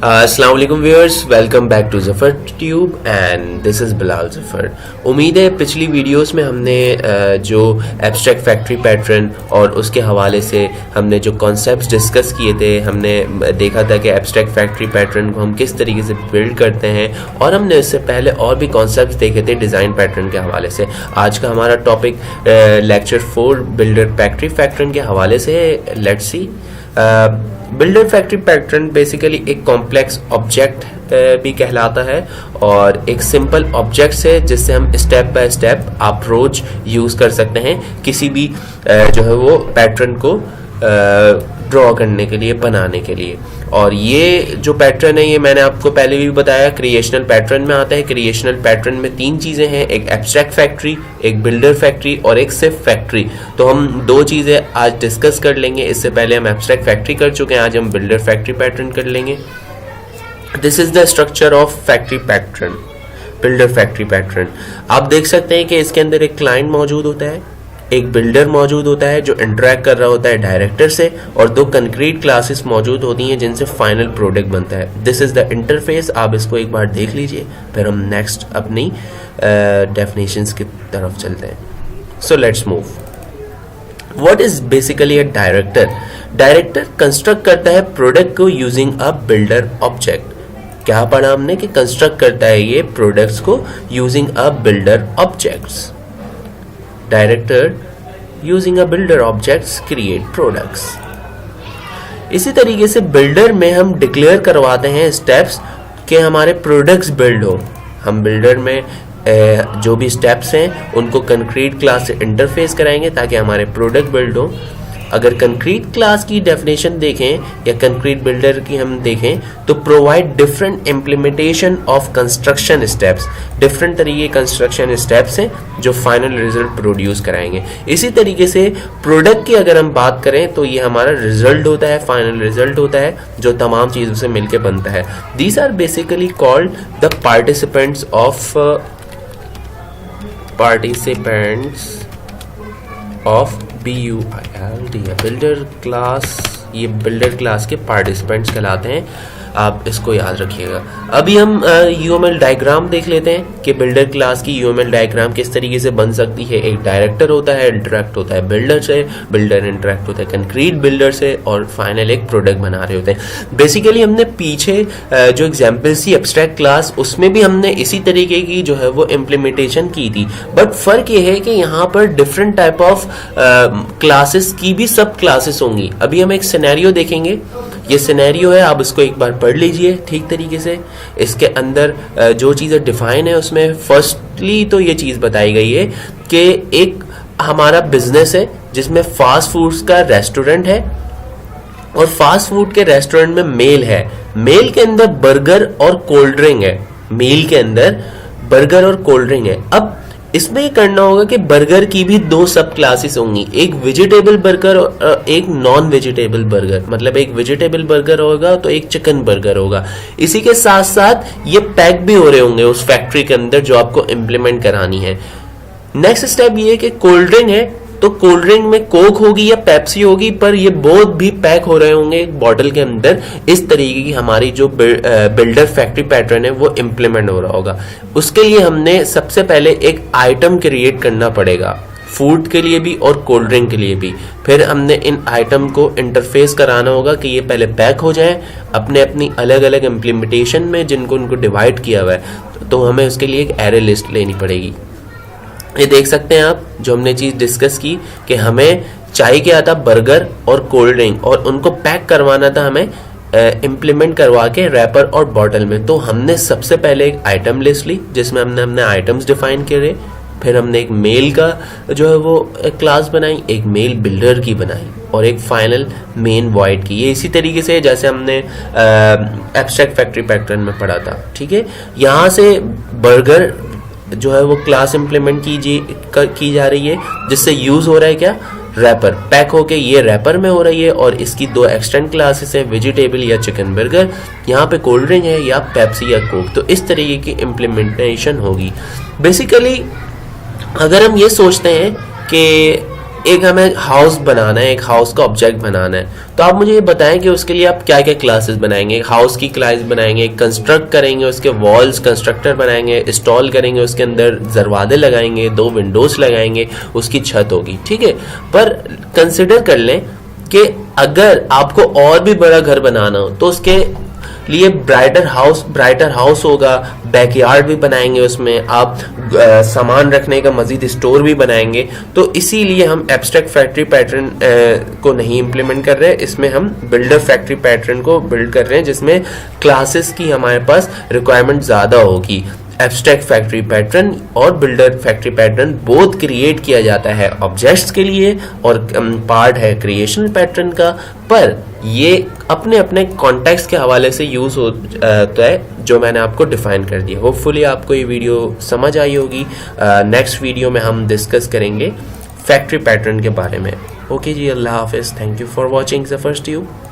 अस्सलाम वालेकुम viewers, welcome back to Zafar Tube and this is Bilal Zafar. उम्मीद है पिछली वीडियोस में हमने जो एब्स्ट्रैक्ट फैक्ट्री पैटर्न और उसके हवाले से हमने जो कॉन्सेप्ट्स डिस्कस किए थे, हमने देखा था कि एब्स्ट्रैक्ट फैक्ट्री पैटर्न को हम किस तरीके से बिल्ड करते हैं और हमने इससे पहले और भी कॉन्सेप्ट्स देखे थे डिज़ाइन पैटर्न के हवाले से। आज का हमारा topic lecture 4 builder factory pattern के हवाले से। Let's see. Builder factory pattern basically एक कॉम्प्लेक्स ऑब्जेक्ट भी कहलाता है और एक सिंपल ऑब्जेक्ट है जिससे हम step by step approach use कर सकते हैं किसी भी जो है वो पैटर्न को ड्रॉ करने के लिए, बनाने के लिए। और ये जो पैटर्न है ये मैंने आपको पहले भी बताया क्रिएशनल पैटर्न में आता है। क्रिएशनल पैटर्न में 3 चीज़ें हैं, एक एब्स्ट्रैक्ट फैक्ट्री, एक बिल्डर फैक्ट्री और एक सिर्फ फैक्ट्री। तो हम 2 चीज़ें आज डिस्कस कर लेंगे। इससे पहले हम एब्स्ट्रैक्ट फैक्ट्री कर चुके हैं, आज हम बिल्डर फैक्ट्री पैटर्न कर लेंगे। This is the structure of factory pattern, builder factory pattern. आप देख सकते हैं कि इसके अंदर एक क्लाइंट मौजूद होता है, एक बिल्डर मौजूद होता है जो इंटरेक्ट कर रहा होता है डायरेक्टर से, और 2 कंक्रीट क्लासेस मौजूद होती हैं जिनसे फाइनल प्रोडक्ट बनता है। This is the interface. आप इसको एक बार देख लीजिए, फिर हम नेक्स्ट अपनी डेफिनेशंस की तरफ चलते हैं। So let's move. What is basically a director? Director construct करता है प्रोडक्ट को यूजिंग अ बिल्डर ऑब्जेक्ट। क्या पढ़ा हमने कि कंस्ट्रक्ट करता है ये प्रोडक्ट्स को using a builder objects. Director using a builder objects create products. इसी तरीके से बिल्डर में हम डिक्लेयर करवाते हैं स्टेप्स कि हमारे प्रोडक्ट्स बिल्ड हो। हम बिल्डर में जो भी स्टेप्स हैं उनको कंक्रीट क्लास से इंटरफेस कराएंगे ताकि हमारे प्रोडक्ट बिल्ड हो। अगर कंक्रीट क्लास की डेफिनेशन देखें या कंक्रीट बिल्डर की हम देखें तो provide different implementation of construction steps. Different तरीके कंस्ट्रक्शन स्टेप्स हैं जो फाइनल रिजल्ट प्रोड्यूस कराएंगे। इसी तरीके से प्रोडक्ट की अगर हम बात करें तो ये हमारा रिजल्ट होता है, फाइनल रिजल्ट होता है जो तमाम चीज़ों से मिलकर बनता है। These are basically called the participants of BUILD builder class. ये बिल्डर क्लास के पार्टिसिपेंट्स कहलाते हैं, आप इसको याद रखिएगा। अभी हम UML डायग्राम देख लेते हैं कि बिल्डर क्लास की UML डायग्राम किस तरीके से बन सकती है। एक डायरेक्टर होता है, इंटरेक्ट होता है बिल्डर से, बिल्डर इंटरेक्ट होता है कंक्रीट बिल्डर से, और फाइनल एक प्रोडक्ट बना रहे होते हैं। बेसिकली हमने पीछे जो एग्जाम्पल्स थी एब्स्ट्रैक्ट क्लास, उसमें भी हमने इसी तरीके की जो है वो इम्प्लीमेंटेशन की थी, बट फर्क ये है कि यहाँ पर डिफरेंट टाइप ऑफ क्लासेस की भी सब क्लासेस होंगी। अभी हम एक सिनेरियो देखेंगे, ये सिनेरियो है, आप इसको एक बार पढ़ लीजिए ठीक तरीके से। इसके अंदर जो चीज़ें डिफाइन है उसमें फर्स्टली तो ये चीज़ बताई गई है कि एक हमारा बिजनेस है जिसमें फास्ट फूड्स का रेस्टोरेंट है और फास्ट फूड के रेस्टोरेंट में मेल है। मेल के अंदर बर्गर और कोल्ड ड्रिंक है, मेल के अंदर बर्गर और कोल्ड ड्रिंक है। अब इसमें ये करना होगा कि बर्गर की भी 2 सब क्लासेस होंगी, एक वेजिटेबल बर्गर और एक नॉन वेजिटेबल बर्गर। मतलब एक वेजिटेबल बर्गर होगा तो एक चिकन बर्गर होगा। इसी के साथ साथ ये पैक भी हो रहे होंगे उस फैक्ट्री के अंदर जो आपको इम्प्लीमेंट करानी है। नेक्स्ट स्टेप ये है कि कोल्ड ड्रिंक है तो कोल्ड ड्रिंक में कोक होगी या पेप्सी होगी, पर ये बोथ भी पैक हो रहे होंगे एक बॉटल के अंदर। इस तरीके की हमारी जो बिल्डर फैक्ट्री पैटर्न है वो इम्प्लीमेंट हो रहा होगा। उसके लिए हमने सबसे पहले एक आइटम क्रिएट करना पड़ेगा, फूड के लिए भी और कोल्ड ड्रिंक के लिए भी। फिर हमने इन आइटम को इंटरफेस कराना होगा कि ये पहले पैक हो जाए अपने अपनी अलग अलग इम्प्लीमेंटेशन में जिनको उनको डिवाइड किया हुआ है। तो हमें उसके लिए एक एरे लिस्ट लेनी पड़ेगी। ये देख सकते हैं आप जो हमने चीज़ डिस्कस की कि हमें चाहिए क्या था, बर्गर और कोल्ड ड्रिंक, और उनको पैक करवाना था हमें इम्प्लीमेंट करवा के रैपर और बॉटल में। तो हमने सबसे पहले एक आइटम लिस्ट ली जिसमें हमने आइटम्स डिफाइन करे। फिर हमने एक मेल का जो है वो क्लास बनाई, एक मेल बिल्डर की बनाई और एक फाइनल मेन वॉइड की। ये इसी तरीके से जैसे हमने एब्स्ट्रैक्ट फैक्ट्री पैटर्न में पढ़ा था। ठीक है, यहाँ से बर्गर जो है वो क्लास इम्प्लीमेंट की जा रही है जिससे यूज हो रहा है क्या, रैपर। पैक होके ये रैपर में हो रही है और इसकी 2 एक्सटेंड क्लासेस है, वेजिटेबल या चिकन बर्गर। यहाँ पे कोल्ड ड्रिंक है या पेप्सी या कोक। तो इस तरीके की इम्प्लीमेंटेशन होगी। बेसिकली अगर हम ये सोचते हैं कि एक हमें हाउस बनाना है, एक हाउस का ऑब्जेक्ट बनाना है, तो आप मुझे ये बताएं कि उसके लिए आप क्या क्या क्लासेस बनाएंगे। एक हाउस की क्लास बनाएंगे, कंस्ट्रक्ट करेंगे, उसके वॉल्स कंस्ट्रक्टर बनाएंगे, इंस्टॉल करेंगे, उसके अंदर दरवाजे लगाएंगे, 2 विंडोज लगाएंगे, उसकी छत होगी, ठीक है। पर कंसिडर कर लें कि अगर आपको और भी बड़ा घर बनाना हो तो उसके लिए ब्राइटर हाउस होगा, बैकयार्ड भी बनाएंगे, उसमें आप सामान रखने का मजीद स्टोर भी बनाएंगे। तो इसीलिए हम एब्स्ट्रैक्ट फैक्ट्री पैटर्न को नहीं इम्प्लीमेंट कर रहे हैं, इसमें हम बिल्डर फैक्ट्री पैटर्न को बिल्ड कर रहे हैं, जिसमें क्लासेस की हमारे पास रिक्वायरमेंट ज़्यादा होगी। एब्स्ट्रैक्ट फैक्ट्री पैटर्न और builder factory pattern both create किया जाता है ऑब्जेक्ट्स के लिए और पार्ट है क्रिएशन पैटर्न का, पर ये अपने अपने कॉन्टेक्स्ट के हवाले से यूज़ होता है जो मैंने आपको डिफाइन कर दिया। होपफुली आपको ये वीडियो समझ आई होगी। नेक्स्ट वीडियो में हम डिस्कस करेंगे फैक्ट्री पैटर्न के बारे में। ओके जी, अल्लाह हाफिज़। Thank you for watching Zafar's tube.